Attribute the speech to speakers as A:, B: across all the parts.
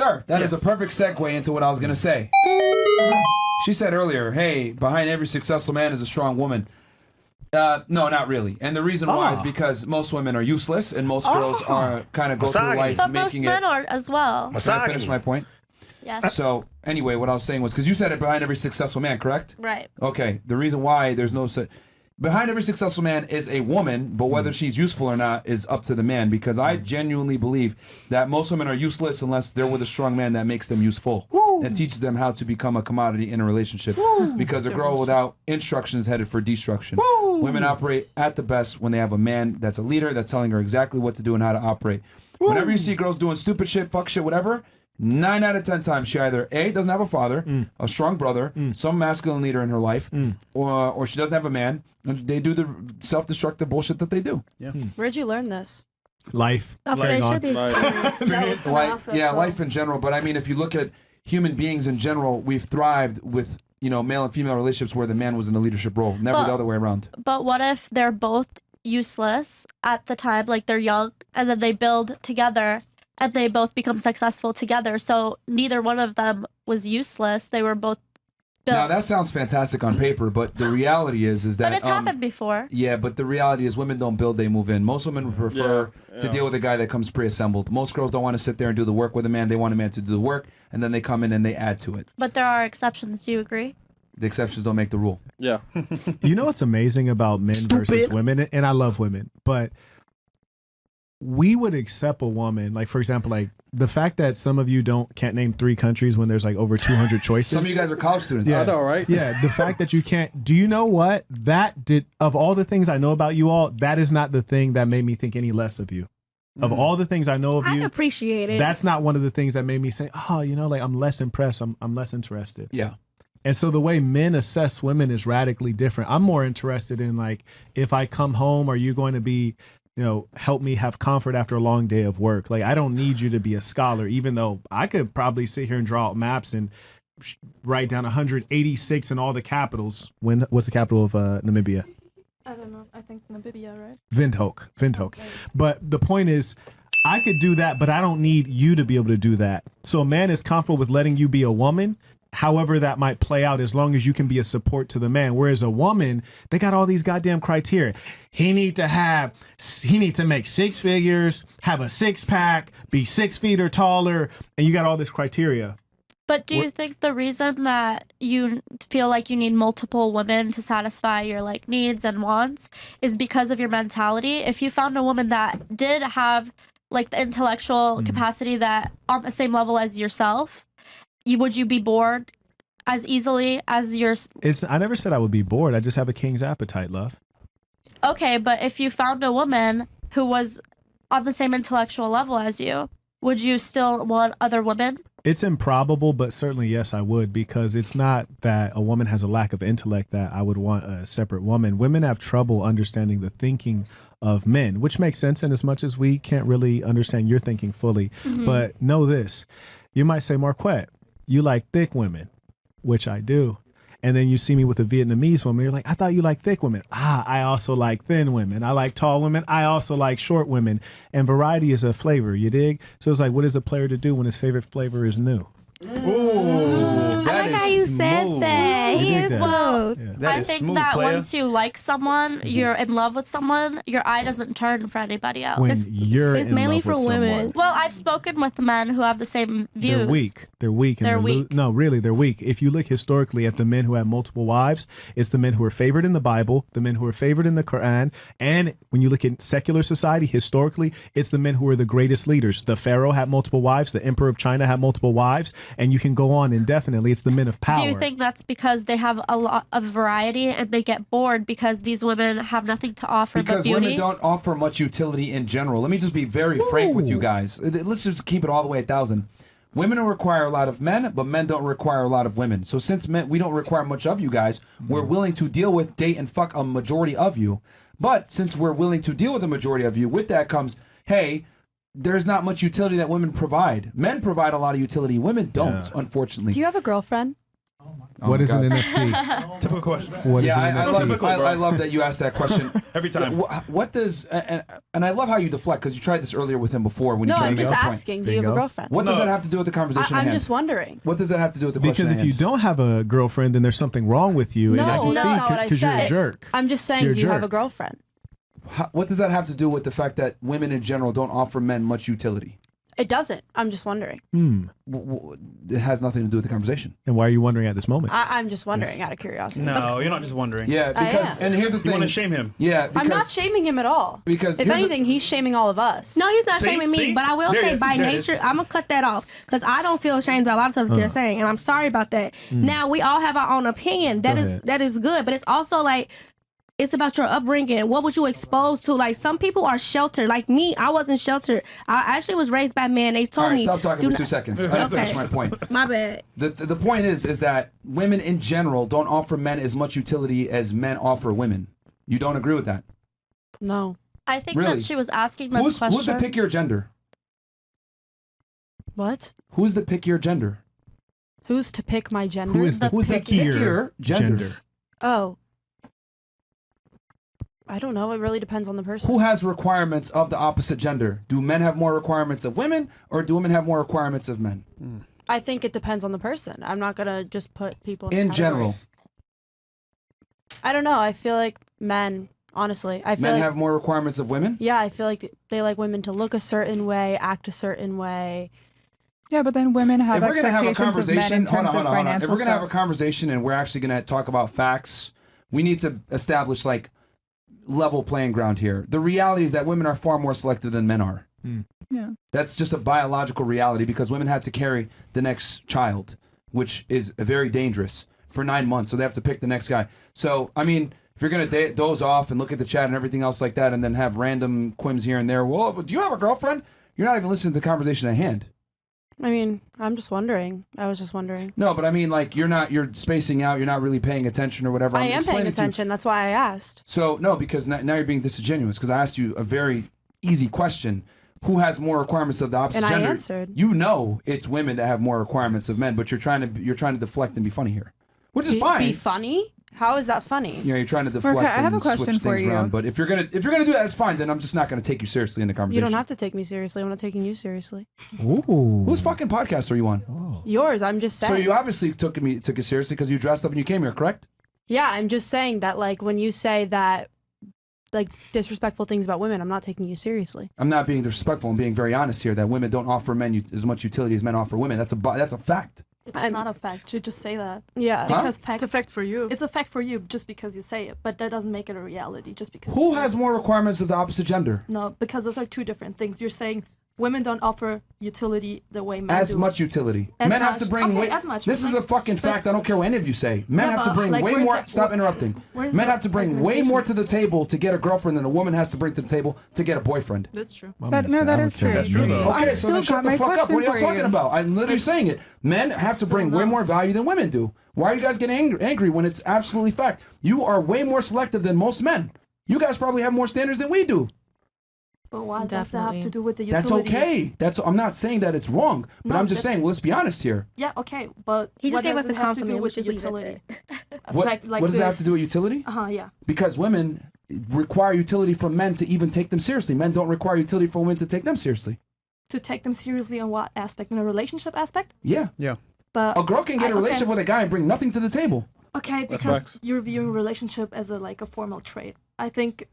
A: Sir, that is a perfect segue into what I was going to say. She said earlier, hey, behind every successful man is a strong woman. No, not really. And the reason why is because most women are useless and most girls are kind of go through life
B: but
A: making
B: most men are as well.
A: Can I finish my point?
B: Yes.
A: So, anyway, what I was saying was, because you said it behind every successful man, correct?
B: Right.
A: Okay, the reason why there's no... Behind every successful man is a woman, but whether she's useful or not is up to the man, because I genuinely believe that most women are useless unless they're with a strong man that makes them useful and teaches them how to become a commodity in a relationship. Because a girl without instruction is headed for destruction. Women operate at the best when they have a man that's a leader that's telling her exactly what to do and how to operate. Whenever you see girls doing stupid shit, fuck shit, whatever, 9 out of 10 times she either A, doesn't have a father, a strong brother, some masculine leader in her life, or she doesn't have a man, and they do the self-destructive bullshit that they do.
C: Yeah. Where'd you learn this?
D: Life.
B: They should be
A: life in general. But I mean, if you look at human beings in general, we've thrived with, male and female relationships where the man was in a leadership role, never the other way around.
B: But what if they're both useless at the time, like they're young, and then they build together and they both become successful together? So neither one of them was useless. They were both built.
A: Now, that sounds fantastic on paper, but the reality is that...
B: But it's happened before.
A: Yeah, but the reality is women don't build, they move in. Most women would prefer to deal with a guy that comes pre-assembled. Most girls don't want to sit there and do the work with a man. They want a man to do the work, and then they come in and they add to it.
B: But there are exceptions. Do you agree?
A: The exceptions don't make the rule.
E: Yeah.
D: You know what's amazing about men versus women? And I love women, but we would accept a woman, like, for example, like the fact that some of you can't name 3 countries when there's like over 200 choices.
A: Some of you guys are college students.
D: Yeah,
E: I know, right?
D: Yeah, the fact that you can't. Do you know what? Of all the things I know about you all, that is not the thing that made me think any less of you. Of all the things I know of you,
C: I appreciate it.
D: That's not one of the things that made me say, oh, like I'm less impressed. I'm less interested.
A: Yeah.
D: And so the way men assess women is radically different. I'm more interested in, like, if I come home, are you going to be, help me have comfort after a long day of work? Like, I don't need you to be a scholar, even though I could probably sit here and draw out maps and write down 186 in all the capitals. What's the capital of Namibia?
C: I don't know. I think Namibia, right?
D: Windhoek. But the point is, I could do that, but I don't need you to be able to do that. So a man is comfortable with letting you be a woman, however that might play out, as long as you can be a support to the man. Whereas a woman, they got all these goddamn criteria. He need to make 6 figures, have a 6-pack, be 6 feet or taller, and you got all this criteria.
B: But do you think the reason that you feel like you need multiple women to satisfy your like needs and wants is because of your mentality? If you found a woman that did have like the intellectual capacity that on the same level as yourself, would you be bored as easily as your...
D: I never said I would be bored. I just have a king's appetite, love.
B: Okay, but if you found a woman who was on the same intellectual level as you, would you still want other women?
D: It's improbable, but certainly yes, I would, because it's not that a woman has a lack of intellect that I would want a separate woman. Women have trouble understanding the thinking of men, which makes sense in as much as we can't really understand your thinking fully. But know this, you might say, Marquette, you like thick women, which I do. And then you see me with a Vietnamese woman, you're like, I thought you liked thick women. I also like thin women. I like tall women. I also like short women. And variety is a flavor, you dig? So it's like, what is a player to do when his favorite flavor is new?
A: Ooh,
C: I like how you said that. He is
B: Well,
C: smooth.
B: I think that once you like someone, you're in love with someone, your eye doesn't turn for anybody else.
D: When you're
C: it's
D: in
C: mainly
D: love
C: for
D: with
C: women.
D: someone.
B: Well, I've spoken with men who have the same views.
D: They're weak. They're weak. And
B: They're weak.
D: No, really, they're weak. If you look historically at the men who have multiple wives, it's the men who are favored in the Bible, the men who are favored in the Quran. And when you look at secular society, historically, it's the men who are the greatest leaders. The Pharaoh had multiple wives. The Emperor of China had multiple wives. And you can go on indefinitely. It's the men of power.
B: Do you think that's because they have a lot of variety and they get bored because these women have nothing to offer but
A: Because
B: beauty?
A: women don't offer much utility in general. Let me just be very frank with you guys. Let's just keep it all the way 1,000. Women don't require a lot of men, but men don't require a lot of women. So since we don't require much of you guys, we're willing to deal with, date, and fuck a majority of you. But since we're willing to deal with a majority of you, with that comes, hey, there's not much utility that women provide. Men provide a lot of utility. Women don't, unfortunately.
C: Do you have a girlfriend?
D: What is
A: God.
D: an NFT?
E: Typical question.
D: What is
A: Yeah,
D: an
A: I
D: NFT?
A: love,
E: Typical, bro.
A: I love that you asked that question.
E: Every time.
A: What does and I love how you deflect because you tried this earlier with him before when
C: No,
A: you tried
C: I'm
A: to
C: just
A: make a point.
C: asking. Do you have a
D: Bingo.
C: girlfriend?
A: What does
E: No.
A: that have to do with the conversation? at
C: I'm
A: hand?
C: just wondering.
A: What does that have to do with the question?
D: Because
A: at
D: if you
A: hand?
D: don't have a girlfriend, then there's something wrong with you.
C: No,
D: and I can
C: that's not what I
D: because you're a
C: said.
D: jerk.
C: I'm just saying,
D: You're a
C: do you have
D: jerk.
C: a girlfriend?
A: What does that have to do with the fact that women in general don't offer men much utility?
C: It doesn't. I'm just wondering.
A: It has nothing to do with the conversation.
D: And why are you wondering at this moment?
C: I'm just wondering out of curiosity.
E: No, you're not just wondering.
A: Yeah,
C: I
A: because
C: am.
A: and here's the
E: You
A: thing.
E: want to shame him.
A: Yeah, because
C: I'm not shaming him at all.
A: because
C: If
A: here's the-
C: anything, he's shaming all of us.
F: No, he's not
E: See?
F: shaming me,
E: See?
F: but I will
E: There
F: say
E: it-
F: by
E: there it is.
F: nature, I'm gonna cut that off because I don't feel ashamed about a lot of stuff that they're saying, and I'm sorry about that. Now we all have our own opinion.
D: Go ahead.
F: That is good, but it's also like it's about your upbringing. What was you exposed to? Like some people are sheltered. Like me, I wasn't sheltered. I actually was raised by men. They
A: all
F: told
A: right,
F: me.
A: stop talking
F: "Do
A: for 2
F: not-"
A: seconds. I didn't
F: Okay.
A: finish my point.
F: My bad.
A: The point is that women in general don't offer men as much utility as men offer women. You don't agree with that?
C: No.
B: I think
A: Really?
B: that she was asking this question.
A: Who's the pickier gender?
C: What?
A: Who's the pickier gender?
C: Who's to pick my gender?
D: Who is the
A: Who's the
D: pickier
A: pickier gender?
C: Oh. I don't know. It really depends on the person.
A: Who has requirements of the opposite gender? Do men have more requirements of women, or do women have more requirements of men?
C: I think it depends on the person. I'm not gonna just put people in a
A: In
C: category.
A: general,
C: I don't know. I feel like men. Honestly, I feel
A: men
C: like
A: have more requirements of women.
C: yeah. I feel like they like women to look a certain way, act a certain way.
G: Yeah, but then women have
A: If we're gonna have a
G: expectations of men
A: conversation,
G: in
A: hold
G: terms
A: on, hold
G: of
A: on, hold on. If
G: financial
A: we're gonna have a
G: stuff.
A: conversation and we're actually gonna talk about facts, we need to establish like level playing ground here. The reality is that women are far more selective than men are.
G: Yeah.
A: That's just a biological reality because women have to carry the next child, which is very dangerous for 9 months. So they have to pick the next guy. So, I mean, if you're going to doze off and look at the chat and everything else like that and then have random quims here and there, well, do you have a girlfriend? You're not even listening to the conversation at hand.
C: I mean, I'm just wondering. I was just wondering.
A: No, but I mean, like, you're spacing out. You're not really paying attention or whatever.
C: I
A: I'm
C: am paying
A: explaining to you.
C: attention. That's why I asked.
A: So, no, because now you're being disingenuous because I asked you a very easy question. Who has more requirements of the opposite
C: And I
A: gender?
C: answered.
A: You know it's women that have more requirements of men, but you're trying to deflect and be funny here, which is fine.
C: Be funny? How is that funny?
A: You know, you're trying to deflect
G: Okay, I have
A: and
G: a question
A: switch
G: for
A: things
G: you.
A: around. But if you're gonna do that, that's fine. Then I'm just not gonna take you seriously in the
C: You
A: conversation.
C: don't have to take me seriously. I'm not taking you seriously.
D: Ooh.
A: Whose fucking podcast are you on?
C: Yours. I'm just saying.
A: So you obviously took it seriously because you dressed up and you came here, correct?
C: Yeah, I'm just saying that, like, when you say that, like, disrespectful things about women, I'm not taking you seriously.
A: I'm not being disrespectful. I'm being very honest here. That women don't offer men as much utility as men offer women. That's a fact.
H: It's
C: I'm-
H: not a fact. You just say that.
C: Yeah.
A: Huh?
H: Because facts,
C: It's a fact for you.
H: it's a fact for you just because you say it, but that doesn't make it a reality just because.
A: Who
H: you say
A: has
H: it.
A: more requirements of the opposite gender?
H: No, because those are two different things. You're saying women don't offer utility the way men
A: As
H: do.
A: much utility.
H: As
A: Men have
H: much.
A: to bring
H: Okay,
A: way.
H: as much.
A: This is a fucking fact. I don't care what any of you say. Men
H: Yeah,
A: have to
H: but,
A: bring
H: like,
A: way
H: where's
A: more.
H: the-
A: Stop interrupting.
H: where's
A: Men
H: the
A: have to bring way more to the table to get a girlfriend than a woman has to bring to the table to get a boyfriend.
C: That's true.
G: That is true.
E: That's true, though.
A: Okay, so
G: still
A: then shut
G: got
A: the
G: my
A: fuck up.
G: question
A: What are y'all
G: for
A: talking
G: you.
A: about? I'm literally saying it. Men have to bring way more value than women do. Why are you guys getting angry when it's absolutely fact? You are way more selective than most men. You guys probably have more standards than we do.
H: But why does that
C: Definitely.
H: have to do with the
A: That's
H: utility?
A: okay. I'm not saying that it's wrong, but
H: No,
A: I'm just
H: that's-
A: saying, let's be honest here.
H: Yeah, okay, but
F: He just
H: what
F: gave
H: does
F: us
H: it
F: a
H: have to do
F: compliment. We
H: with
F: should leave it
H: utility?
F: there.
A: What does that have to do with utility?
H: Yeah.
A: Because women require utility from men to even take them seriously. Men don't require utility from women to take them seriously.
H: To take them seriously in what aspect? In a relationship aspect?
A: Yeah.
E: Yeah.
H: But
A: A girl can get a relationship with a guy and bring nothing to the table.
H: Okay,
E: That's
H: because
E: facts.
H: you're viewing relationship as a formal trait. I think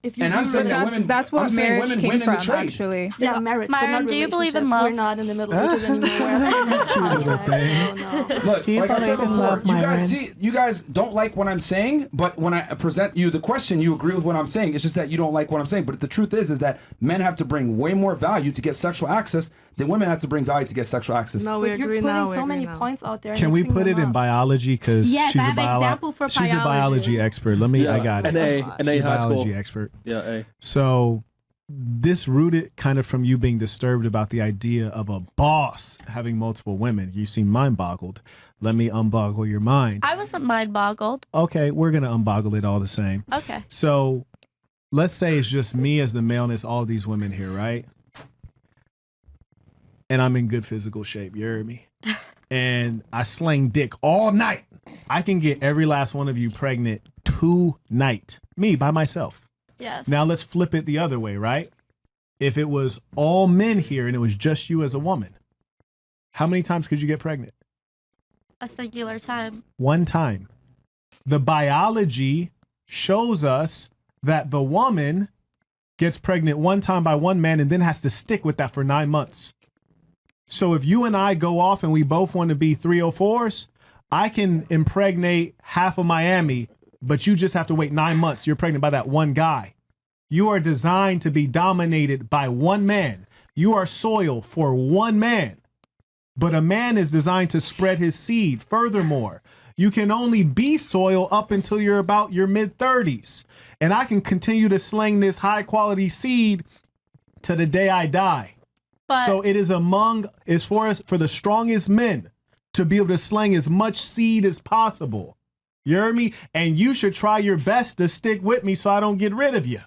H: if you
A: And I'm
H: view
A: saying that
H: relationship-
A: women.
G: That's
A: I'm
G: what
A: saying
G: marriage
A: women
G: came
A: win in
G: from,
A: the trade.
G: actually.
H: Yeah, marriage.
B: Myron,
H: but not
B: do you believe in
H: relationship.
B: love?
H: We're not in the Middle Ages anymore. We're in a contract. No.
A: Look,
D: Do you
A: like I said
D: believe in
A: before,
D: love,
A: you
D: Myron?
A: guys don't like what I'm saying, but when I present you the question, you agree with what I'm saying. It's just that you don't like what I'm saying. But the truth is that men have to bring way more value to get sexual access than women have to bring value to get sexual access.
C: No,
H: But you're putting so many points out there. and
D: Can we
H: mixing
D: put
H: them
D: it in
H: up.
D: biology? Because
F: Yes,
D: she's
F: I
D: a
F: have an example for
D: she's a
F: biology.
D: biology expert. Let me. I got it.
I: NA
D: She's a
I: high school.
D: biology expert.
I: Yeah, A.
D: So this rooted kind of from you being disturbed about the idea of a boss having multiple women. You seem mind boggled. Let me unboggle your mind.
B: I wasn't mind boggled.
D: Okay, we're gonna unboggle it all the same.
B: Okay.
D: So let's say it's just me as the male and it's all these women here, right? And I'm in good physical shape. You heard me? and I slang dick all night, I can get every last one of you pregnant tonight. Me, by myself.
B: Yes.
D: Now let's flip it the other way, right? If it was all men here and it was just you as a woman, how many times could you get pregnant?
B: A singular time.
D: One time. The biology shows us that the woman gets pregnant one time by one man and then has to stick with that for 9 months. So if you and I go off and we both want to be 304s, I can impregnate half of Miami, but you just have to wait 9 months. You're pregnant by that one guy. You are designed to be dominated by one man. You are soil for one man. But a man is designed to spread his seed. Furthermore, you can only be soil up until you're about your mid-30s. And I can continue to sling this high-quality seed to the day I die.
B: But
D: So it is for the strongest men to be able to sling as much seed as possible. You hear me? And you should try your best to stick with me so I don't get rid of you.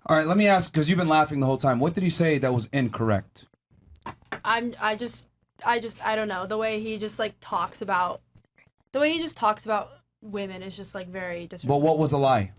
A: All right, let me ask, because you've been laughing the whole time. What did he say that was incorrect?
C: I don't know. The way he just like talks about women is just like very disrespectful.
A: But what was a lie?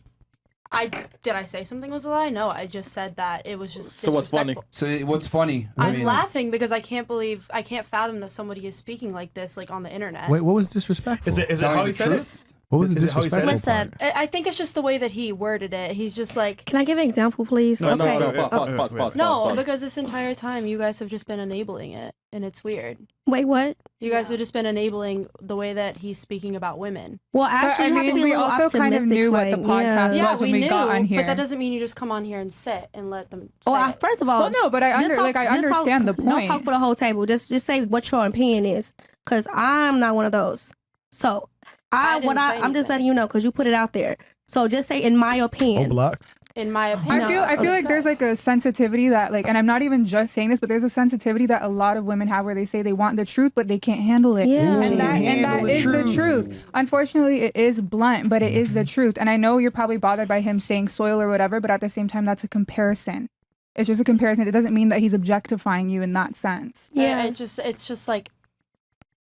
C: Did I say something was a lie? No, I just said that it was just
E: So what's funny?
C: disrespectful.
A: So what's funny?
C: I'm laughing because I can't fathom that somebody is speaking like this, like on the internet.
D: Wait, what was disrespectful?
E: Is it
A: Telling
E: how
A: the
E: he said it?
A: truth?
D: What was the
E: is it how he said
D: disrespectful
E: it?
B: Listen.
D: part?
C: I think it's just the way that he worded it. He's just like,
F: Can I give an example, please?
E: No,
F: okay.
E: no, pause.
C: no, because this entire time you guys have just been enabling it, and it's weird.
F: Wait, what?
C: You guys have just been enabling the way that he's speaking about women.
F: Well,
G: But,
F: actually,
G: I
F: you have to
G: mean,
F: be a
G: we
F: little
G: also kind of
F: optimistic,
G: knew what the
F: like,
G: podcast
C: Yeah,
G: was when
C: we
G: we
C: knew,
G: got on here.
C: but that doesn't mean you just come on here and sit and let them.
F: Well,
C: say it.
F: first of all,
G: Well, no, but I
F: just talk- just
G: understand
F: talk-
G: the
F: Don't
G: point.
F: talk for the whole table. Just say what your opinion is, because I'm not one of those. So
C: I didn't say
F: I'm just
C: anything.
F: letting you know because you put it out there. So just say in my opinion.
D: block.
C: In my opinion,
G: I feel like there's like a sensitivity that like, and I'm not even just saying this, but there's a sensitivity that a lot of women have where they say they want the truth, but they can't handle it.
F: Yeah.
G: And that is the truth. Unfortunately, it is blunt, but it is the truth. And I know you're probably bothered by him saying soil or whatever, but at the same time, that's a comparison. It's just a comparison. It doesn't mean that he's objectifying you in that sense.
F: Yeah.
C: It's just like,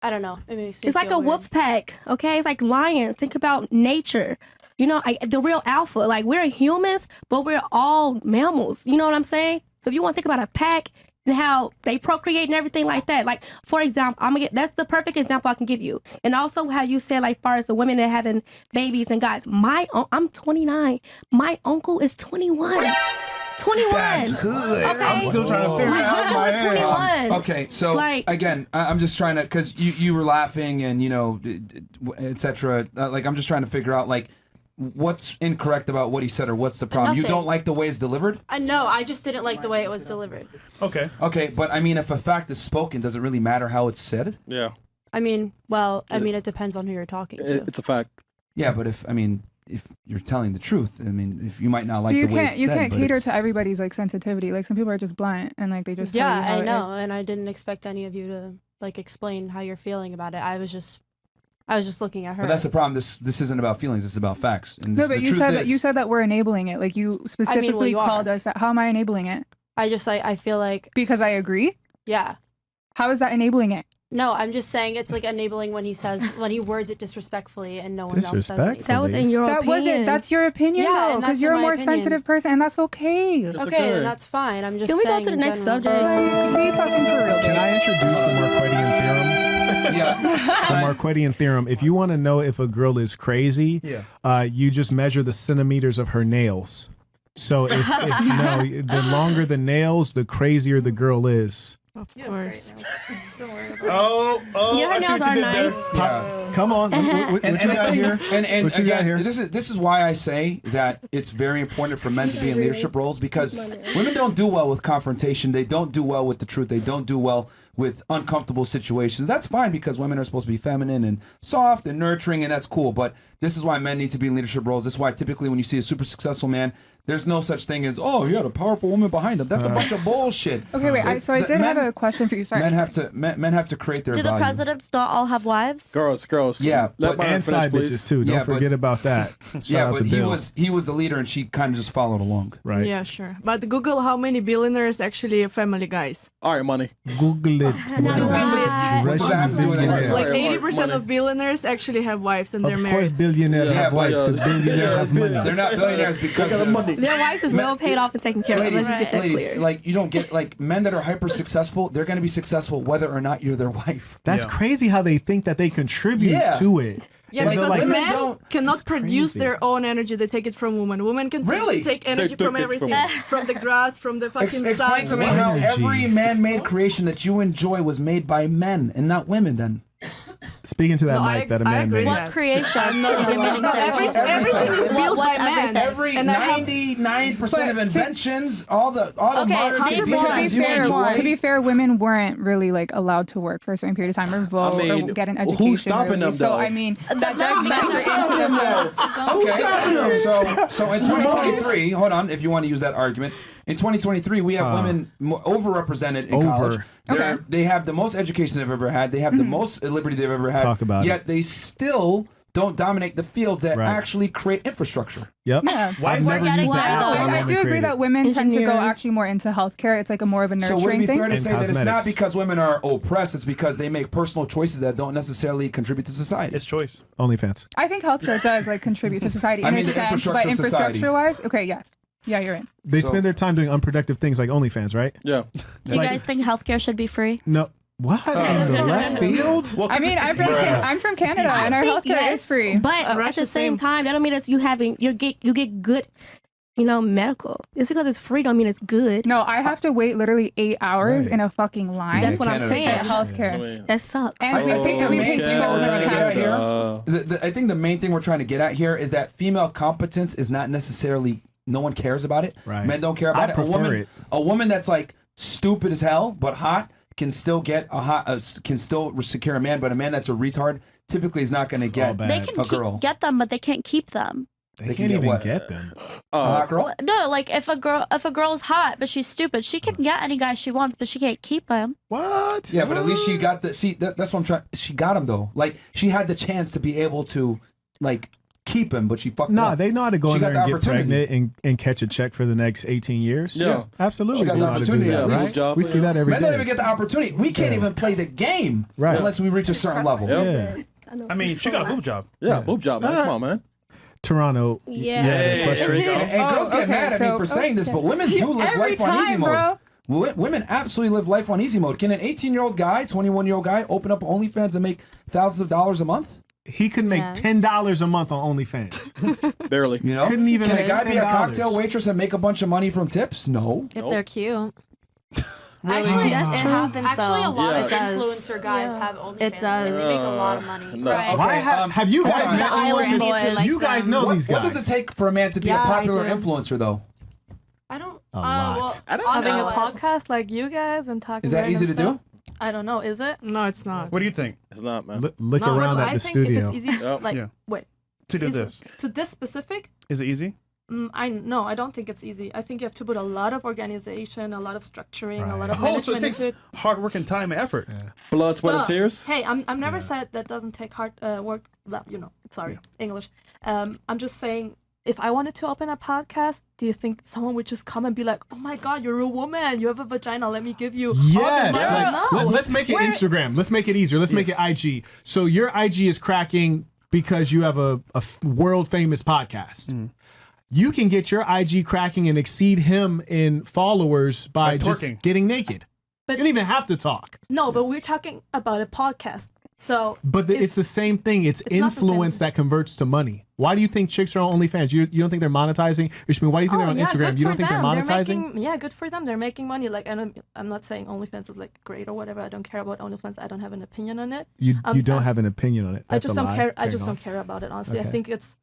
C: I don't know. It makes me
F: It's like
C: feel
F: a
C: weird.
F: wolf pack, okay? It's like lions. Think about nature. You know, the real alpha. Like, we're humans, but we're all mammals. You know what I'm saying? So if you want to think about a pack and how they procreate and everything like that, like, for example, that's the perfect example I can give you. And also how you said, like, far as the women that having babies and guys. I'm 29. My uncle is 21. 21.
A: That's good.
F: Okay.
A: I'm still trying to figure
F: My
A: it out in
F: uncle
A: my
F: is
A: head.
F: 21.
A: Okay, so
F: Like-
A: again, I'm just trying to, because you were laughing and, you know, etc. Like, I'm just trying to figure out, like, what's incorrect about what he said or what's the problem? You
C: Nothing.
A: don't like the way it's delivered?
C: No, I just didn't like the way it was delivered.
E: Okay.
A: Okay, but I mean, if a fact is spoken, does it really matter how it's said?
E: Yeah.
C: I mean, it depends on who you're talking to.
E: It's a fact.
A: Yeah, but if you're telling the truth, I mean, if you might not like the way it's
G: You
A: said,
G: can't
A: but
G: cater
A: it's-
G: to everybody's like sensitivity. Like some people are just blunt and like they just tell you
C: Yeah,
G: how
C: I
G: it
C: know,
G: is.
C: and I didn't expect any of you to like explain how you're feeling about it. I was just looking at her.
A: But that's the problem. This isn't about feelings. It's about facts. And
G: No,
A: this,
G: but
A: the
G: you
A: truth
G: said
A: is,
G: that that we're enabling it. Like you specifically
C: you are.
G: called us that. How am I enabling it?
C: I feel like,
G: Because I agree.
C: yeah.
G: How is that enabling it?
C: No, I'm just saying it's like enabling when he words it disrespectfully and no one else says
D: Disrespectful?
C: anything.
F: That was in your
G: That
F: opinion.
G: wasn't. That's your opinion,
C: Yeah,
G: though,
C: and
G: because
C: that's
G: you're a
C: my
G: more
C: opinion.
G: sensitive person, and that's okay.
E: That's
C: Okay, then that's fine. I'm just
F: Can we go
C: saying
F: to the
C: in
F: next
C: general.
F: subject?
G: Like, be fucking for real.
D: Can I introduce the Marquardian theorem?
A: yeah.
D: The Marquardian theorem. If you want to know if a girl is crazy, you just measure the centimeters of her nails. So if the longer the nails, the crazier the girl is.
C: Of course.
E: Oh,
F: Yeah, her
E: I see
F: nails
E: what
F: are
E: you did there.
F: nice.
A: Yeah.
D: Come on, what you got here?
A: And
D: What you got
A: again,
D: here?
A: this is why I say that it's very important for men to be in leadership roles, because women don't do well with confrontation. They don't do well with the truth. They don't do well with uncomfortable situations. That's fine, because women are supposed to be feminine and soft and nurturing, and that's cool. But this is why men need to be in leadership roles. This is why typically when you see a super successful man, there's no such thing as, oh, he had a powerful woman behind him. That's a bunch of bullshit.
G: Okay, wait. I did have a question for you. Sorry.
A: Men have to create their
B: Do the
A: value.
B: presidents not all have wives?
E: Girls.
A: Yeah,
E: Let
A: but-
E: Myron
D: And
E: finish,
D: side
E: please.
D: bitches too. Don't
A: Yeah, but-
D: forget about that. Shout
A: Yeah,
D: out
A: but
D: to Bill.
A: he was the leader, and she kind of just followed along.
D: Right.
I: Yeah, sure. But Google how many billionaires actually are family guys.
E: All right, money.
D: Google Unlimited.
B: Not
A: does that
B: that.
A: What does that have to do with
D: Billionaire.
A: anything?
H: Like
E: Money.
H: 80% of billionaires actually have wives and they're
D: Of course,
H: married.
D: billionaires
A: Yeah,
D: have
A: but,
D: wives because billionaires have money.
A: They're not billionaires because
E: They got
A: of
E: money.
F: Their wives is well paid off and taken care of.
A: ladies.
F: Let's just get that
A: Ladies,
F: clear.
A: like you don't get like men that are hyper successful. They're going to be successful whether or not you're their wife.
D: That's crazy how they think that they contribute
A: Yeah.
D: to it.
H: Yeah,
A: Like,
H: because
A: women
H: men
A: don't-
H: cannot produce
D: crazy.
H: their own energy. They take it from women. Women can
A: Really?
H: take energy
E: They
H: from
E: took it
H: everything.
E: from-
H: From the grass, from the fucking
A: Explain
H: sun.
A: to me how
D: Energy.
A: every man-made creation that you enjoy was made by men and not women. Then
D: Speaking to that
H: No,
D: mic that a
H: I
D: man
H: agree.
D: made.
B: What creation?
H: No, everything is built by
B: What's
H: men.
B: everything?
A: every
H: And I have-
A: 99% of
G: But to-
A: inventions, all the
B: Okay,
A: modern
B: how do you
A: inventions you enjoy.
G: To be fair, women weren't really like allowed to work for a certain period of time or vote
E: mean,
G: or get an
E: who's
G: education.
E: stopping
G: really.
E: them,
G: So
E: though?
G: I mean, that does factor into the whole.
A: Okay, so in 2023, hold on, if you want to use that argument, in 2023 we have women overrepresented in college.
G: Okay.
A: They have the most education they've ever had. They have the most liberty they've ever had.
D: Talk about
A: yet they still don't dominate the fields that
D: Right.
A: actually create infrastructure.
D: Yep.
G: Yeah.
D: I've
B: We're
D: never
B: getting
D: used the
B: there,
D: app
B: though.
D: that a
G: I
D: woman
G: do agree
D: created.
G: that women tend to go
F: Engineering.
G: actually more into healthcare. It's like a more of a
A: So would it
G: nurturing
A: be
G: thing.
A: fair to
D: And
A: say that it's not
D: cosmetics.
A: because women are oppressed, it's because they make personal choices that don't necessarily contribute to society?
I: It's choice.
D: OnlyFans.
G: I think healthcare does like contribute to society
A: I
G: in
A: mean,
G: a
A: the
G: sense,
A: infrastructure
G: but
A: of society.
G: infrastructure-wise, okay, yes, yeah, you're in.
D: They
A: So-
D: spend their time doing unproductive things like OnlyFans, right?
E: Yeah.
B: Do you guys think healthcare should be free?
D: No. What? In the left field?
I: Well,
G: I mean, I'm from Canada, and our
F: think
G: healthcare
F: yes,
G: is free.
F: But at
H: Russia's
F: the same
H: same.
F: time, that don't mean that you get good, medical. Just because it's free don't mean it's good.
G: No, I have to wait literally 8 hours
D: Right.
G: in a fucking line.
F: That's what I'm
A: Canada.
F: saying.
G: to get healthcare.
F: That sucks.
G: And
A: I think the
G: we
A: main
G: pay
A: thing that
G: so
A: we're
G: much
A: trying to get at
G: tax.
A: here, I think the main thing we're trying to get at here is that female competence is not necessarily, no one cares about it.
D: Right.
A: Men don't care about
D: I
A: it.
D: prefer it.
A: A woman that's like stupid as hell but hot can still get can still secure a man, but a man that's a retard typically is not going to
D: all
A: get
D: bad.
B: They can
A: a girl.
B: get them, but they can't keep them.
D: They
A: They can
D: can't
A: get
D: even
A: what?
D: get them.
A: a hot girl.
B: No, like if a girl's hot but she's stupid, she can get any guy she wants, but she can't keep him.
D: What?
A: Yeah, but at least she got that's what I'm trying. She got him though. Like she had the chance to be able to like keep him, but she fucked
D: Nah,
A: up.
D: they know how to go
A: She
D: in
A: got
D: there and
A: the
D: get
A: opportunity.
D: pregnant and catch a check for the next 18 years.
E: Yeah.
D: Absolutely.
A: She got
D: They
A: the
D: know how to do
A: opportunity,
D: that,
A: at
D: right?
A: least.
E: Job,
D: We see that every
A: Men don't
D: day.
A: even get the opportunity. We can't
D: Yeah.
A: even play the game
D: Right.
A: unless we reach a certain level.
E: Yep.
D: Yeah.
I: I mean, she got a boob job.
E: Yeah, boob job, man. Come on, man.
D: Toronto.
F: Yeah.
D: Yeah.
I: There we go.
A: And girls get mad at me for saying this, but women do live
G: Every
A: life on easy
G: time,
A: mode.
G: bro.
A: Women absolutely live life on easy mode. Can an 18-year-old guy, 21-year-old guy open up OnlyFans and make thousands of dollars a month?
D: He could make
C: Yes.
D: $10 a month on OnlyFans.
E: Barely.
A: You know?
D: Couldn't even
A: Can a
D: make
A: guy be a
D: $10.
A: cocktail waitress and make a bunch of money from tips? No.
C: If
E: Nope.
C: they're cute.
J: Actually,
C: That's
J: it
C: true.
J: happens
C: Actually,
J: though.
C: a lot
E: of
J: Like, influencer guys have OnlyFans.
C: It does.
J: And they make a lot of money.
E: No.
B: Right.
D: Why have you guys
A: hold on.
D: met
B: The
D: anyone
B: Island
D: who's-
B: Boys.
D: You guys know these guys.
A: What does it take for a man to be
C: Yeah,
A: a
C: I
A: popular
C: do.
A: influencer, though?
J: I don't.
D: A lot.
J: Well,
E: I don't
H: Having
E: know.
H: a podcast like you guys and talking.
A: Is that
H: random
A: easy to
H: stuff?
A: do?
H: I don't know. Is it?
C: No, it's not.
I: What do you think
E: It's not, man.
D: Look
H: No,
D: around
H: so
D: at
H: I
D: the
H: think
D: studio.
H: if it's easy,
E: Yep.
H: like
I: Yeah.
H: wait,
I: to do
H: is-
I: this?
H: to this specific,
I: Is it easy?
H: I don't think it's easy. I think you have to put a lot of organization, a lot of structuring, a lot of
I: Oh, so it
H: management
I: takes
H: into it.
I: hard work and time and effort.
E: Blood, sweat, and
H: Well,
E: tears.
H: Hey, I'm never said that doesn't take hard work. Sorry, English. I'm just saying, if I wanted to open a podcast, do you think someone would just come and be like, "Oh my God, you're a woman. You have a vagina. Let me give you all the
D: Yes.
H: money." No.
D: Let's make it
H: Where-
D: Instagram. Let's make it easier. Let's make it IG. So your IG is cracking because you have a world famous podcast. You can get your IG cracking and exceed him in followers by
I: By
D: just
I: twerking.
D: getting naked.
H: But-
D: you don't even have to talk.
H: No, but we're talking about a podcast. So
D: But it's the same thing. It's
H: not the
D: influence
H: same.
D: that converts to money. Why do you think chicks are on OnlyFans? You don't think they're monetizing? Why do you think they're on Instagram?
H: good
D: You don't
H: for
D: think they're
H: them.
D: monetizing?
H: Good for them. They're making money. Like, I'm not saying OnlyFans is like great or whatever. I don't care about OnlyFans. I don't have an opinion on it.
D: You don't
H: I-
D: have an opinion on it.
H: I
D: That's
H: just
D: a
H: don't
D: lie.
H: care. I
D: Fair
H: just
D: enough.
H: don't care about it. Honestly, I
D: Okay.
H: think it's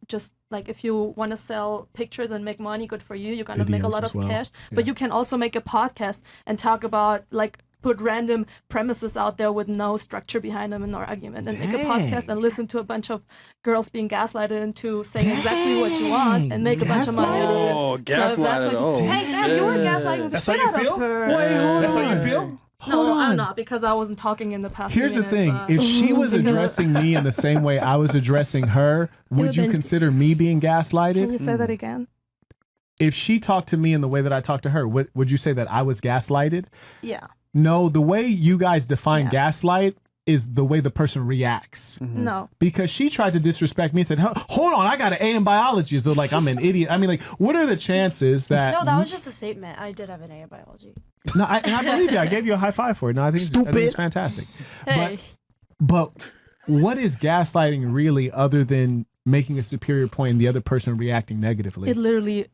H: just like if you want to sell pictures and make money, good for you. You're gonna make a
D: Videos
H: lot
D: as
H: of
D: well.
H: cash. But
D: Yeah.
H: you can also make a podcast and talk about like put random premises out there with no structure behind them in our argument and make a podcast and listen to a bunch of girls being gaslighted into saying exactly what you want and make a bunch of money out of it.
E: Oh,
H: So if that's
E: gaslighted.
H: what you-
E: Oh,
H: hey, man, you were
E: yeah.
H: gaslighting the
I: That's how
H: shit
I: you
H: out
I: feel?
H: of her.
I: That's how you feel?
H: No,
D: Hold
H: I'm
D: on.
H: not because I wasn't talking in the past.
D: Here's the
H: minutes,
D: thing. If she was addressing me in the same way I was addressing her, would
F: would've
D: you
F: been-
D: consider me being
H: can
D: gaslighted?
H: you say that again?
D: If she talked to me in the way that I talked to her, would you say that I was gaslighted?
H: Yeah.
D: No, the way you guys define gaslight is the way the person reacts.
H: No.
D: Because she tried to disrespect me and said, hold on, I got an A in biology. So like, I'm an idiot. I mean, like, what are the chances that...
J: No, that was just a statement. I did have an A in biology.
D: No, and I believe you. I gave you a high five for it. No, I think it's fantastic.
J: Hey.
D: But what is gaslighting really other than making a superior point and the other person reacting negatively?
H: It literally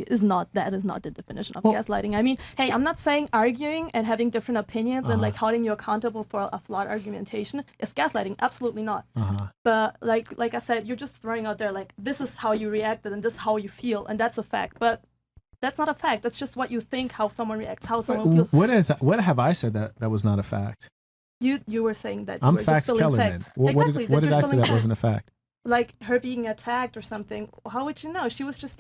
H: is not. That is not the definition of gaslighting. I mean, hey, I'm not saying arguing and having different opinions and like holding you accountable for a flawed argumentation is gaslighting. Absolutely not. But like I said, you're just throwing out there like, this is how you reacted and this is how you feel, and that's a fact. But that's not a fact. That's just what you think, how someone reacts, how someone feels.
D: What have I said that was not a fact?
H: You were saying that
D: I'm
H: you were
D: facts
H: just spilling
D: Kellerman.
H: facts.
D: What
H: Exactly,
D: did
H: you're
D: I say
H: spilling
D: that
H: facts.
D: wasn't a fact?
H: Like her being attacked or something. How would you know? She was just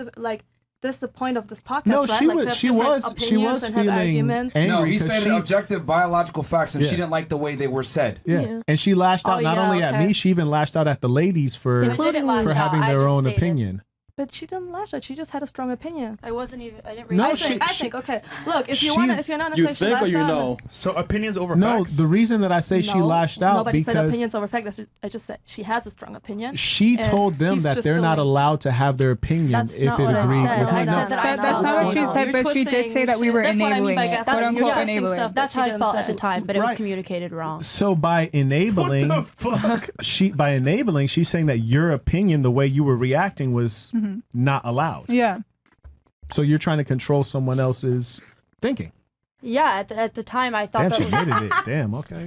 H: that's the point of this podcast,
D: No,
H: right?
D: she
H: Like, to
D: was.
H: have
D: She
H: different
D: was. She
H: opinions
D: was
H: and have
D: feeling
H: arguments.
D: angry.
A: No, he
D: 'cause
A: stated objective biological facts, and she didn't like the way they were said.
D: Yeah. And she lashed out not only at me, she even lashed out at the ladies for having their own opinion.
H: But she didn't lash out. She just had a strong opinion.
J: I didn't
D: No,
J: realize.
H: I think. Okay. Look, if you want to say
E: You
H: she
E: think
H: lashed
E: or you
H: out,
E: know?
I: So opinions over
D: No,
I: facts?
D: the reason that I say she
H: No,
D: lashed out
H: nobody said
D: because
H: opinions over facts. I just said she has a strong opinion.
D: she
H: and
D: told them
H: he's
D: that
H: just
D: they're not
H: spilling-
D: allowed to have their opinion
J: That's
D: if
J: not
D: it
J: what I
D: agreed
J: said.
D: with
J: I
D: me.
J: said that
G: That's not what she said, but she did say that we were
H: That's what I mean
G: enabling
H: by
G: it,
H: gaslighting.
G: quote unquote
H: You're twisting
G: enabling.
H: stuff
J: That's
H: that
J: how
H: she
J: I
H: didn't
J: felt
H: say.
J: at the time, but it was
D: Right.
J: communicated wrong.
D: So by enabling, by enabling, she's saying that your opinion, the way you were reacting, was not allowed.
G: Yeah.
D: So you're trying to control someone else's thinking.
J: Yeah, at the time I thought
D: Damn,
J: that
D: she
J: was.
D: admitted it. Damn, okay.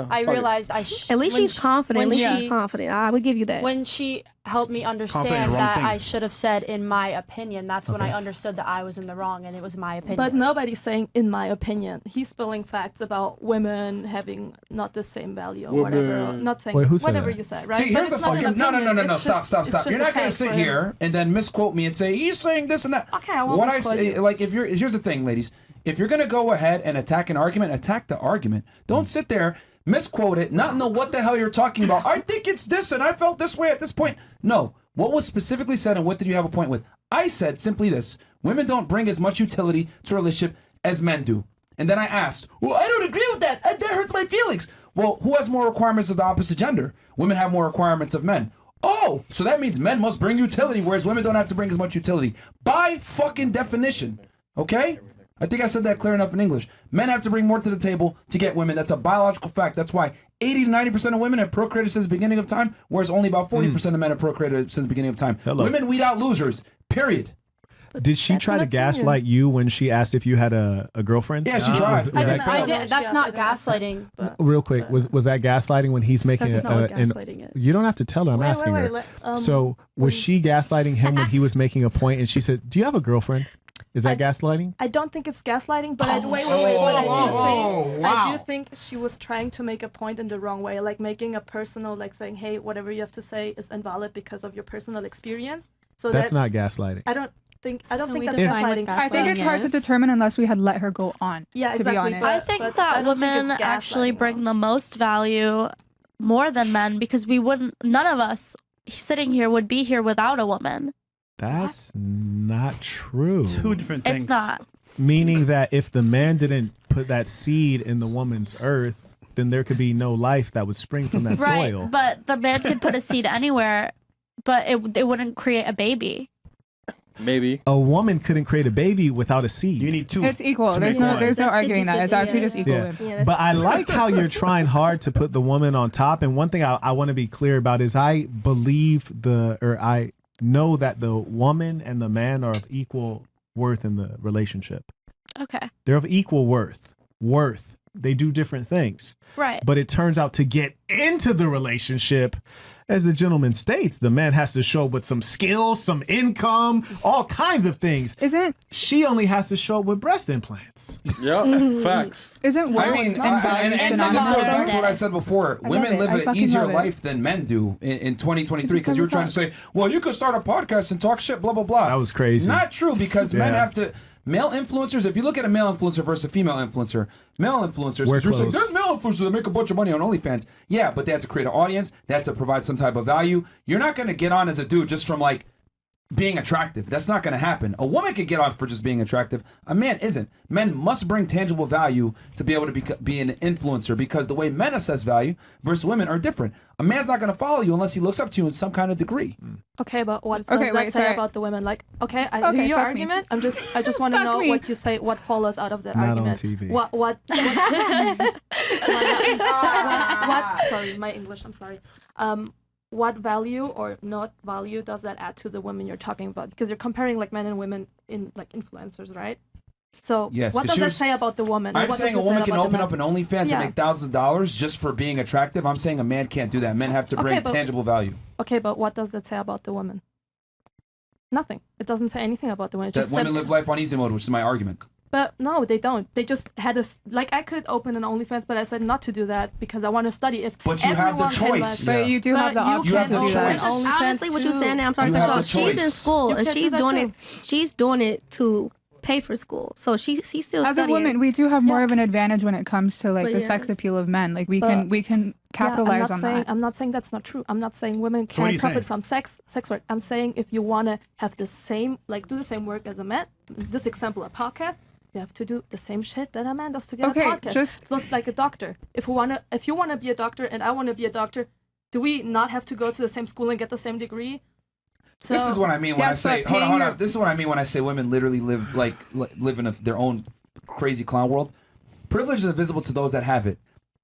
J: I realized I.
F: At least
J: when
F: she's confident. At
J: when
F: least she's
J: she-
F: confident. I would give you that.
J: When she helped me
I: Confident in
J: understand
I: wrong
J: that I
I: things.
J: should have said in my opinion, that's when I understood that I was in the wrong and it was my opinion.
H: But nobody's saying, in my opinion. He's spilling facts about women having not the same value or whatever.
E: Women.
H: Not saying
D: Wait, who said
H: whatever
D: that?
H: you said, right?
A: See,
H: But
A: here's the
H: it's not an
A: fucking no.
H: opinion, it's
A: Stop.
H: just
A: You're
H: a
A: not gonna
H: fact
A: sit
H: for him.
A: here and then misquote me and say he's saying this and that.
H: Okay, I won't
A: What I
H: misquote
A: say,
H: you.
A: like, here's the thing, ladies. If you're gonna go ahead and attack an argument, attack the argument. Don't sit there, misquote it, not know what the hell you're talking about. I think it's this, and I felt this way at this point. No, what was specifically said, and what did you have a point with? I said simply this: women don't bring as much utility to a relationship as men do. And then I asked, well, I don't agree with that. That hurts my feelings. Well, who has more requirements of the opposite gender? Women have more requirements of men. Oh, so that means men must bring utility, whereas women don't have to bring as much utility. By fucking definition. Okay? I think I said that clear enough in English. Men have to bring more to the table to get women. That's a biological fact. That's why 80 to 90% of women have procreated since the beginning of time, whereas only about 40% of men have procreated since the beginning of time.
D: Hello.
A: Women weed out losers. Period.
D: Did she
H: That's
D: try
H: an
D: to
H: opinion.
D: gaslight you when she asked if you had a girlfriend?
A: Yeah, she tried.
D: Was
H: I
D: that,
H: didn't-
J: I did. That's not gaslighting.
D: real quick, was that gaslighting when he's making
H: That's not what gaslighting is.
D: You don't have to tell her. I'm asking her. So was she gaslighting him when he was making a point and she said, "Do you have a girlfriend?" Is that gaslighting?
H: I don't think it's gaslighting, but wait. But I do think she was trying to make a point in the wrong way, like making a personal, like saying, "Hey, whatever you have to say is invalid because of your personal experience." So
D: That's not gaslighting.
H: I don't think that's
J: we
H: gaslighting.
J: define what
G: I think it's hard to determine unless we had let her go on.
H: Yeah,
G: to be
H: exactly,
G: honest.
H: but-
B: I think
H: I
B: that
H: don't think
B: women
H: it's
B: actually
H: gaslighting,
B: bring
H: though.
B: the most value more than men because none of us sitting here would be here without a woman.
D: That's not true.
I: Two different things.
B: It's not.
D: Meaning that if the man didn't put that seed in the woman's earth, then there could be no life that would spring from that
B: Right,
D: soil.
B: but the man could put a seed anywhere, but it wouldn't create a baby.
E: Maybe.
D: A woman couldn't create a baby without a seed.
I: You need two.
G: It's equal.
I: to
G: There's
I: make
G: no
I: one.
G: there's no
C: That's
G: arguing that. It's
C: 50-50,
G: actually just equal.
D: Yeah. But I like how you're trying hard to put the woman on top. And one thing I want to be clear about is I know that the woman and the man are of equal worth in the relationship.
B: Okay.
D: They're of equal worth. They do different things.
B: Right.
D: But it turns out to get into the relationship, as the gentleman states, the man has to show up with some skills, some income, all kinds of things. She only has to show up with breast implants.
E: Yeah, facts.
G: Isn't worth
A: I mean,
G: and
A: and
G: value
A: this
G: synonymous
A: goes
G: with
A: back to
G: that?
A: what I said before. Women
G: love it. I
A: live an
G: fucking
A: easier
G: love it.
A: life than men do in 2023 because you're trying to say, well, you could start a podcast and talk shit, blah, blah, blah.
D: That was crazy.
A: Not true because men
D: Yeah.
A: have to. Male influencers, if you look at a male influencer versus a female influencer, male influencers,
D: Wear
A: because you're saying
D: clothes.
A: there's male influencers that make a bunch of money on OnlyFans. Yeah, but they have to create an audience. They have to provide some type of value. You're not going to get on as a dude just from like being attractive. That's not going to happen. A woman could get off for just being attractive. A man isn't. Men must bring tangible value to be able to be an influencer, because the way men assess value versus women are different. A man's not going to follow you unless he looks up to you in some kind of degree.
H: Okay, but what does that say about the women? Like, okay, I hear your argument. I just want to know what you say. What follows out of that
D: Not
H: argument?
D: on TV.
H: What? Sorry, my English. I'm sorry. What value or not value does that add to the women you're talking about? Because you're comparing like men and women in like influencers, right? So
A: Yes,
H: what does that say about the woman?
A: I'm
H: What
A: saying
H: does
A: a
H: it say
A: woman can
H: about the
A: open
H: men?
A: up an OnlyFans
H: Yeah.
A: and make thousands of dollars just for being attractive. I'm saying a man can't do that. Men have to bring
H: but-
A: tangible value.
H: Okay, but what does it say about the woman? Nothing. It doesn't say anything about the women. It
A: That
H: just
A: women
H: said-
A: live life on easy mode, which is my argument.
H: But no, they don't. They just had like I could open an OnlyFans, but I said not to do that because I want to study. If
A: But you have the
H: everyone can
A: choice.
H: let-
G: But you do have the
H: But
G: option
A: You have
G: to
A: the
G: do that.
A: choice.
H: OnlyFans
F: Honestly, what you're
H: too.
F: saying now, I'm sorry
A: You
F: to cut
A: have
F: you off.
A: the
F: She's in
A: choice.
F: school
H: You
F: and
H: can do
F: she's
H: that
F: doing
H: too.
F: it. She's doing it to pay for school, so she's still
G: As a
F: studying.
G: woman, we do have more of an advantage when it comes to like
F: But
G: the
F: yeah.
G: sex appeal of men. Like we
H: But-
G: can capitalize on that.
H: I'm not saying that's not true. I'm not saying women
I: So what are
H: can't
I: you
H: profit
I: saying?
H: from sex work. I'm saying if you want to have the same, like do the same work as a man, this example, a podcast, you have to do the same shit that a man does to get
G: Okay,
H: a podcast.
G: just-
H: So it's like a doctor. If you wanna be a doctor and I wanna be a doctor, do we not have to go to the same school and get the same degree? So,
A: This is what I mean when
G: Yeah,
A: I say,
G: but
A: hold
G: paying
A: on.
G: your-
A: This is what I mean when I say women literally live in their own crazy clown world. Privilege is invisible to those that have it.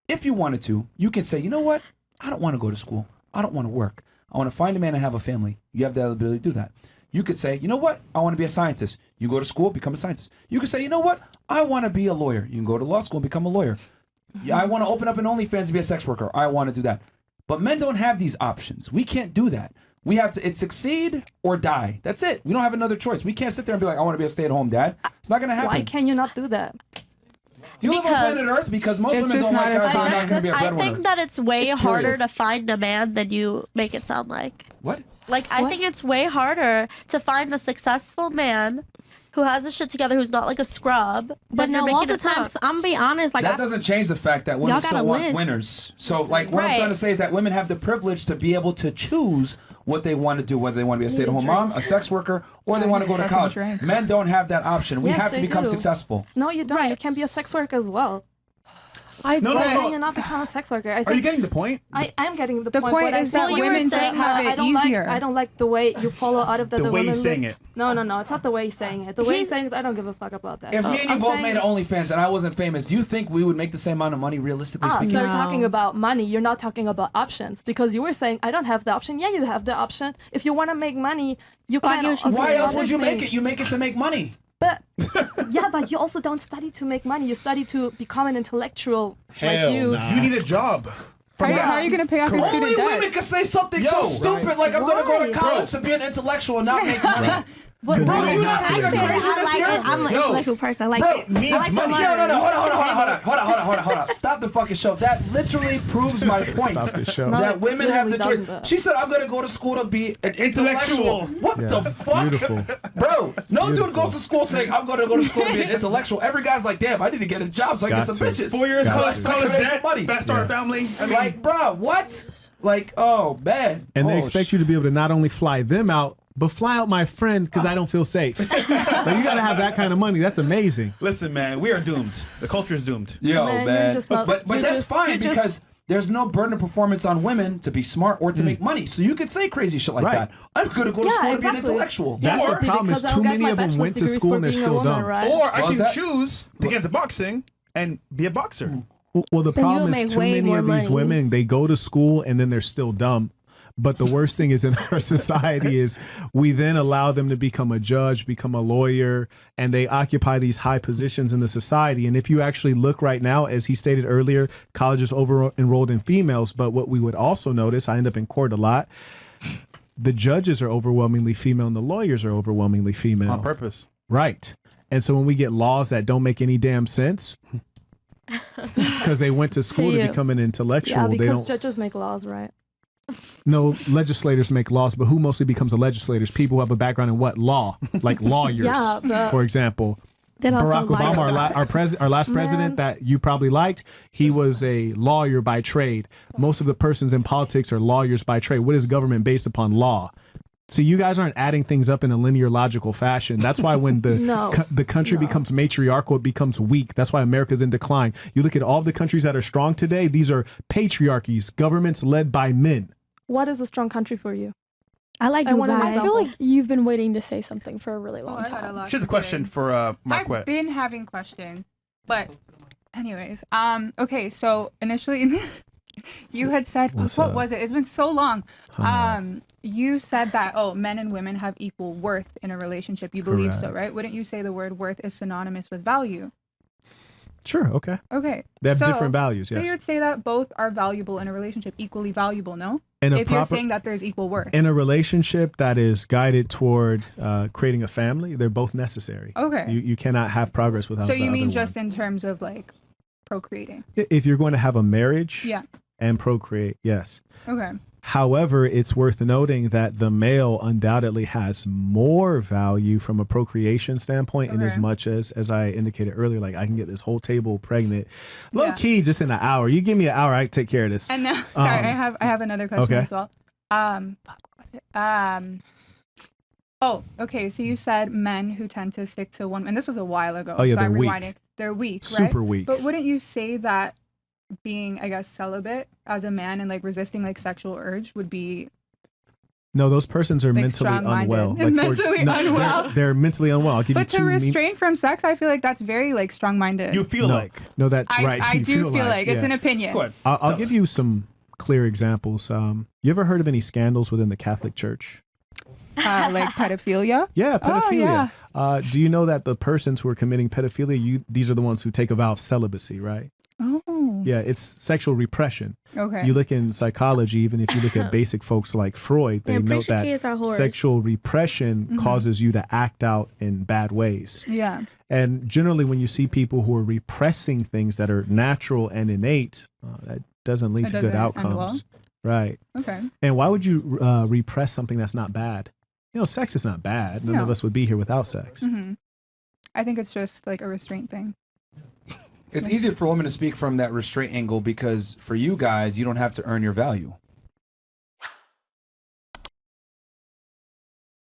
A: If you wanted to, you can say, you know what? I don't want to go to school. I don't want to work. I want to find a man and have a family. You have the ability to do that. You could say, you know what? I want to be a scientist. You go to school, become a scientist. You could say, you know what? I want to be a lawyer. You can go to law school and become a lawyer. Yeah, I want to open up an OnlyFans and be a sex worker. I want to do that. But men don't have these options. We can't do that. We have to, it's succeed or die. That's it. We don't have another choice. We can't sit there and be like, I want to be a stay-at-home dad. It's not going to happen.
H: why can you not do that?
A: Do you live on planet Earth? Because most
G: It's
A: women
G: just
A: don't like
G: not as
A: us. They're
G: fun.
A: not going to be a
B: I
A: breadwinner.
B: think that it's way
A: It's
B: harder
A: serious.
B: to find a man than you make it sound like.
A: What?
B: Like, I think it's way harder to find a successful man who has his shit together, who's not like a scrub.
F: But
B: than you're
F: no,
B: making
F: most
B: it
F: of the times,
B: sound.
F: I'm gonna be honest. Like,
A: That doesn't change the fact that women
F: Y'all got
A: still
F: a
A: want
F: list.
A: winners. So, like, what I'm
B: Right.
A: trying to say is that women have the privilege to be able to choose what they want to do, whether they want to be a stay-at-home mom, a sex worker, or they want to go to
G: Fucking
A: college.
G: drink.
A: Men don't have that option. We
H: Yes,
A: have to
H: they
A: become
H: do.
A: successful.
H: No, you don't. You can be a sex worker as well.
G: I
I: No, no,
H: Why
I: no.
H: can you not become a sex worker? I
I: Are you
H: think
I: getting the point?
H: I'm getting the
G: The
H: point.
G: point
H: but I
G: is that
H: think you were
G: women just
H: saying
G: have
H: that
G: it
H: I don't
G: easier.
H: I don't like the way you follow out of that
I: The way
H: women
I: he's saying
H: live.
I: it.
H: No, it's not the way he's saying it. The way he's saying is I don't give a fuck about that.
A: If me and you
H: I'm
A: both
H: saying-
A: made an OnlyFans and I wasn't famous, do you think we would make the same amount of money realistically
H: So
A: speaking?
H: you're talking about money. You're not talking about options because you were saying I don't have the option. Yeah, you have the option. If you want to make money, you
F: Like
H: can.
F: you should
H: also
A: Why
H: do
A: else
H: other
A: would you make
H: things.
A: it? You make it to make money.
H: But yeah, but you also don't study to make money. You study to become an intellectual
E: Hell
H: like you.
E: nah.
I: You need a job.
G: How are you going to pay off your
A: Only
G: student
A: women
G: debt?
A: can say something
I: Yo,
A: so stupid like I'm going to go to
H: Right.
A: college to be an intellectual and not make money.
H: But
A: Bro,
H: no,
A: do you not see the
F: I said
A: craziness
F: I like
A: here?
F: it. I'm an
I: Yo.
F: intellectual person. I like
A: Bro,
F: it. I like to
I: money.
F: learn.
A: No. Hold on. Stop the fucking show. That literally proves my point.
D: Stop the show.
H: No,
A: That
H: it
A: women have the
H: literally
A: choice.
H: doesn't.
A: She said, I'm going to go to school to be an intellectual. What
D: Yeah,
A: the fuck?
D: beautiful.
A: Bro, no dude
D: beautiful.
A: goes to school saying, I'm going to go to school to be an intellectual. Every guy's like, damn, I need to get a job so I
D: Got
A: get some
D: to.
A: bitches.
I: 4 years
D: Got
I: college,
D: to.
A: So I can
I: college
A: make some
I: debt,
A: money.
I: fast start a family. I mean,
A: Like, bro, what? Like, oh, man.
D: And they
A: Oh,
D: expect you to be able to not only fly them out, but fly out my friend because I don't feel safe. Like, you got to have that kind of money. That's amazing.
I: listen, man, we are doomed. The culture is doomed.
A: Yo,
H: Man,
A: man.
H: you're just not-
A: but
H: you're
A: that's
H: just-
A: fine
H: you're just-
A: because there's no burden of performance on women to be smart or to make money. So you could say crazy shit like
D: Right.
A: that. I'm going to go to
H: Yeah,
A: school to be an
H: exactly.
A: intellectual.
D: That's the
H: Exactly,
D: problem is
H: because I'll
D: too
H: get
D: many
H: my
D: of them
H: bachelor's
D: went to
H: degrees
D: school
H: for
D: and they're
H: being a
D: still
H: woman,
D: dumb.
H: Right?
I: Or I
A: What was
I: can
A: that?
I: choose to get into boxing and be a boxer.
D: Well, the
F: Then you'll
D: problem
F: make
D: is too
F: way
D: many
F: more
D: of these
F: money.
D: women, they go to school and then they're still dumb. But the worst thing is in our society is we then allow them to become a judge, become a lawyer, and they occupy these high positions in the society. And if you actually look right now, as he stated earlier, college is over enrolled in females. But what we would also notice, I end up in court a lot, the judges are overwhelmingly female and the lawyers are overwhelmingly female.
I: On purpose.
D: Right. And so when we get laws that don't make any damn sense, it's because they went to school to
B: you.
D: become an intellectual.
H: Yeah,
D: they
H: because
D: don't.
H: judges make laws, right?
D: No, legislators make laws, but who mostly becomes a legislator? People who have a background in what? Law, like lawyers,
H: Yeah, but-
D: for example.
F: Then also
D: Barack
F: like-
D: Obama, our last president that you probably liked, he was a lawyer by trade. Most of the persons in politics are lawyers by trade. What is government based upon? Law. See, you guys aren't adding things up in a linear, logical fashion. That's why when the country becomes matriarchal, it becomes weak. That's why America's in decline. You look at all the countries that are strong today, these are patriarchies, governments led by men.
H: What is a strong country for you?
F: I like Dubai.
K: I feel like you've been waiting to say something for a really long time.
I: Here's the question for Marquette.
G: I've been having questions, but anyways, okay. So initially, you had said what was it? It's been so long. You said that men and women have equal worth in a relationship. You believe so, right? Wouldn't you say the word worth is synonymous with value?
D: Sure. Okay.
G: Okay.
D: They have different values. Yes.
G: So you'd say that both are valuable in a relationship, equally valuable, no?
D: If
G: you're saying that there's equal worth.
D: In a relationship that is guided toward creating a family, they're both necessary.
G: Okay.
D: You cannot have progress without.
G: So you
D: the
G: mean
D: other
G: just
D: one.
G: in terms of like procreating?
D: If you're going to have a marriage,
G: Yeah.
D: and procreate, yes.
G: Okay.
D: However, it's worth noting that the male undoubtedly has more value from a procreation standpoint, in as much as I indicated earlier, like I can get this whole table pregnant, low key, just in an hour. You give me an hour, I can take care of this.
G: And now, sorry, I have another question as well. What was it? Oh, okay. So you said men who tend to stick to one, and this was a while ago.
D: Oh yeah,
G: so
D: they're
G: I'm
D: weak.
G: rewinding. They're weak, right?
D: Super weak.
G: But wouldn't you say that being, I guess, celibate as a man and like resisting like sexual urge would be?
D: No, those persons are
G: like,
D: mentally
G: strong-minded.
D: unwell.
G: Mentally unwell.
D: They're mentally unwell. I'll give
G: But
D: you
G: to
D: two.
G: restrain from sex, I feel like that's very like strong-minded.
I: You feel like.
D: No, that
G: I,
D: right.
G: I
D: you
G: do feel like it's
D: yeah.
G: an opinion.
I: Go ahead.
D: I'll give you some clear examples. You ever heard of any scandals within the Catholic Church?
G: Like pedophilia.
D: Yeah, pedophilia.
G: Oh,
D: Do you know that the persons who are committing pedophilia, these are the ones who take a vow of celibacy, right?
G: Oh.
D: Yeah, it's sexual repression.
G: Okay.
D: You look in psychology, even if you look at basic folks like Freud, they note that sexual repression causes you to act out in bad ways.
G: Yeah.
D: And generally, when you see people who are repressing things that are natural and innate, that doesn't lead to good outcomes.
G: Well.
D: Right.
G: Okay.
D: And why would you repress something that's not bad? You know, sex is not bad. None of us would be here without sex.
G: Mm-hmm. I think it's just like a restraint thing.
A: It's easier for women to speak from that restraint angle because for you guys, you don't have to earn your value.